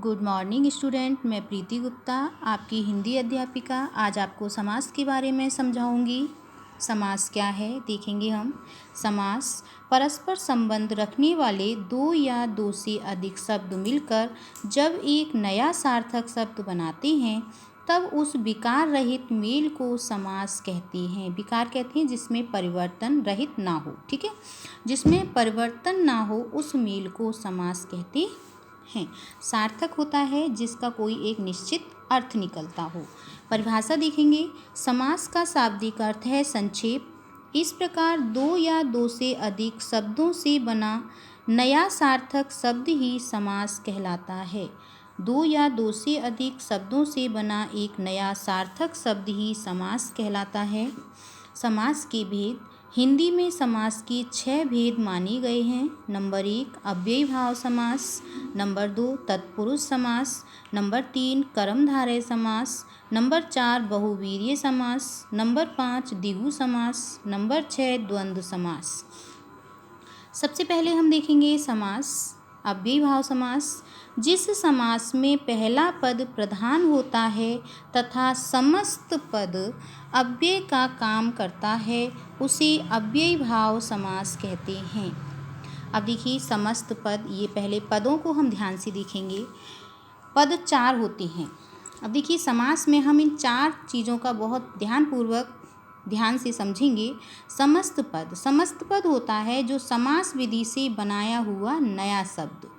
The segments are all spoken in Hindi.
Good morning student. मैं प्रीति गुप्ता, आपकी हिंदी अध्यापिका। आज आपको समास के बारे में समझाऊंगी। समास क्या है देखेंगे हम। समास परस्पर संबंध रखने वाले दो या दो से अधिक शब्द मिलकर जब एक नया सार्थक शब्द बनाते हैं तब उस विकार रहित मेल को समास कहते हैं। विकार कहते हैं जिसमें परिवर्तन रहित ना हो, ठीक है, जिसमें परिवर्तन ना हो उस मेल को समास कहते हैं। सार्थक होता है जिसका कोई एक निश्चित अर्थ निकलता हो। परिभाषा देखेंगे। समास का शाब्दिक अर्थ है संक्षेप। इस प्रकार दो या दो से अधिक शब्दों से बना नया सार्थक शब्द ही समास कहलाता है। दो या दो से अधिक शब्दों से बना एक नया सार्थक शब्द ही समास कहलाता है। समास के भेद। हिंदी में समास के 6 भेद माने गए हैं। नंबर 1 अव्ययी भाव समास, नंबर 2 तत्पुरुष समास, नंबर 3 कर्मधारय समास, नंबर 4 बहुवीर्य समास, नंबर 5 द्विगु समास, नंबर 6 द्वंद्व समास। सबसे पहले हम देखेंगे समास अव्ययी भाव समास। जिस समास में पहला पद प्रधान होता है तथा समस्त पद अव्यय का काम करता है उसे अव्ययी भाव समास कहते हैं। अब देखिए समस्त पद, ये पहले पदों को हम ध्यान से देखेंगे। पद 4 होते हैं। अब देखिए समास में हम इन 4 चीज़ों का बहुत ध्यान से समझेंगे। समस्त पद होता है जो समास विधि से बनाया हुआ नया शब्द।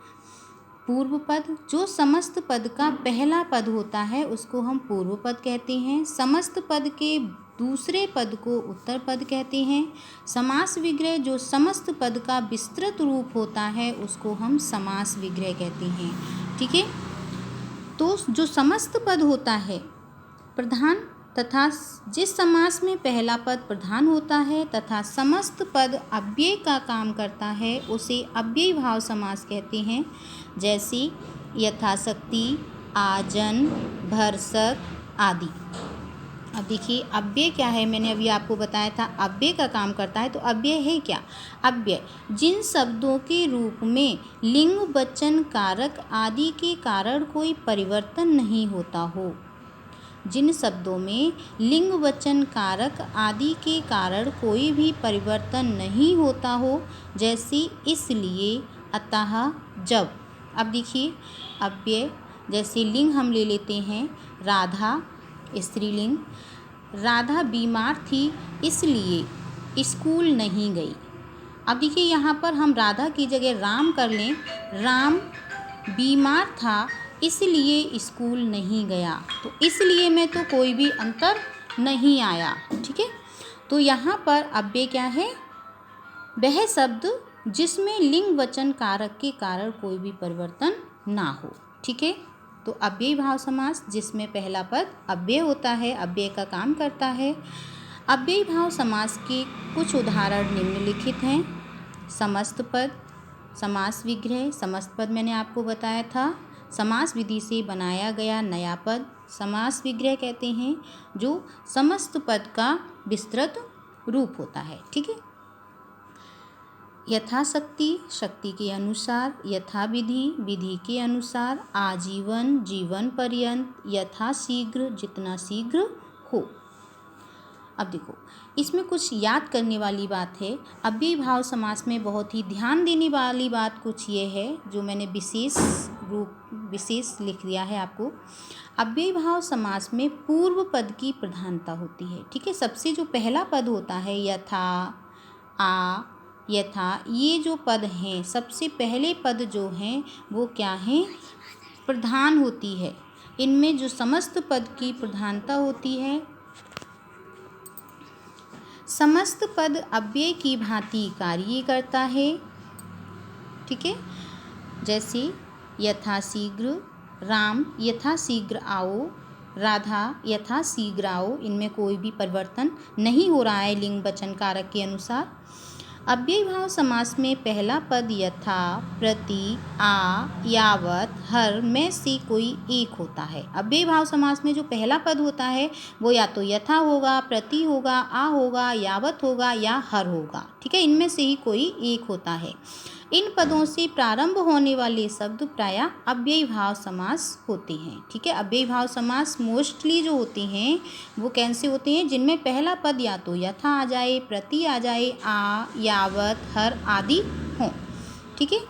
पूर्व पद, जो समस्त पद का पहला पद होता है उसको हम पूर्व पद कहते हैं। समस्त पद के दूसरे पद को उत्तर पद कहते हैं। समास विग्रह, जो समस्त पद का विस्तृत रूप होता है उसको हम समास विग्रह कहते हैं, ठीक है। तो जो समस्त पद होता है प्रधान तथा जिस समास में पहला पद प्रधान होता है तथा समस्त पद अव्यय का काम करता है उसे अव्ययी भाव समास कहते हैं। जैसे यथाशक्ति, आजन, भरसक आदि। अब देखिए अव्यय क्या है, मैंने अभी आपको बताया था अव्यय का काम करता है। तो अव्यय है क्या? अव्यय जिन शब्दों के रूप में लिंग, वचन, कारक आदि के कारण कोई परिवर्तन नहीं होता हो। जिन शब्दों में लिंग, वचन, कारक आदि के कारण कोई भी परिवर्तन नहीं होता हो, जैसे इसलिए, अतः, जब। अब देखिए अव्यय, जैसे लिंग हम ले लेते हैं राधा, स्त्रीलिंग। राधा बीमार थी इसलिए स्कूल नहीं गई। अब देखिए यहाँ पर हम राधा की जगह राम कर लें। राम बीमार था इसलिए स्कूल नहीं गया। तो इसलिए में तो कोई भी अंतर नहीं आया, ठीक है। तो यहाँ पर अव्यय क्या है? वह शब्द जिसमें लिंग, वचन, कारक के कारण कोई भी परिवर्तन ना हो, ठीक है। तो अव्ययी भाव समास जिसमें पहला पद अव्यय होता है, अव्यय का काम करता है। अव्ययी भाव समास के कुछ उदाहरण निम्नलिखित हैं। समस्त पद, समास विग्रह। समस्त पद मैंने आपको बताया था समास विधि से बनाया गया नया पद समास विग्रह कहते हैं, जो समस्त पद का विस्तृत रूप होता है, ठीक है। यथाशक्ति, शक्ति के अनुसार। यथाविधि, विधि के अनुसार। आजीवन, जीवन पर्यंत। यथाशीघ्र, जितना शीघ्र हो। अब देखो इसमें कुछ याद करने वाली बात है। अव्ययी भाव समास में बहुत ही ध्यान देने वाली बात कुछ ये है, जो मैंने विशेष लिख दिया है आपको। अव्ययी भाव समास में पूर्व पद की प्रधानता होती है, ठीक है। सबसे जो पहला पद होता है यथा, आ, यथा, ये जो पद हैं सबसे पहले पद जो हैं वो क्या हैं? प्रधान होती है। इनमें जो समस्त पद की प्रधानता होती है। समस्त पद अव्यय की भांति कार्य करता है, ठीक है। जैसे यथाशीघ्र, राम यथाशीघ्र आओ, राधा यथाशीघ्र आओ। इनमें कोई भी परिवर्तन नहीं हो रहा है लिंग, वचन, कारक के अनुसार। अव्ययी भाव समास में पहला पद यथा, प्रति, आ, यावत, हर में से कोई एक होता है। अव्ययी भाव समास में जो पहला पद होता है वो या तो यथा होगा, प्रति होगा, आ होगा, यावत होगा या हर होगा, ठीक है। इनमें से ही कोई एक होता है। इन पदों से प्रारंभ होने वाले शब्द प्रायः अव्ययी भाव समास होते हैं। ठीक है, अव्ययी भाव समास मोस्टली जो होते हैं वो कैसे होते हैं, जिनमें पहला पद या तो यथा आ जाए, प्रति आ जाए, आ, यावत, हर आदि हों। ठीक है,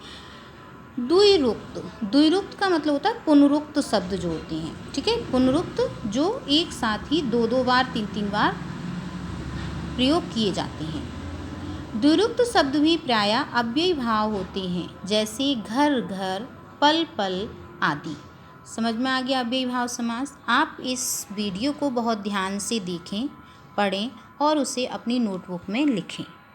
द्विरुक्त, द्विरुक्त का मतलब होता है पुनरुक्त शब्द जो होते हैं। ठीक है, पुनरुक्त जो एक साथ ही दो दो बार, तीन तीन बार प्रयोग किए जाते हैं। द्विरुक्त शब्द भी प्रायः अव्ययी भाव होते हैं, जैसे घर घर, पल पल आदि। समझ में आ गया अव्ययी भाव समास। आप इस वीडियो को बहुत ध्यान से देखें, पढ़ें और उसे अपनी नोटबुक में लिखें।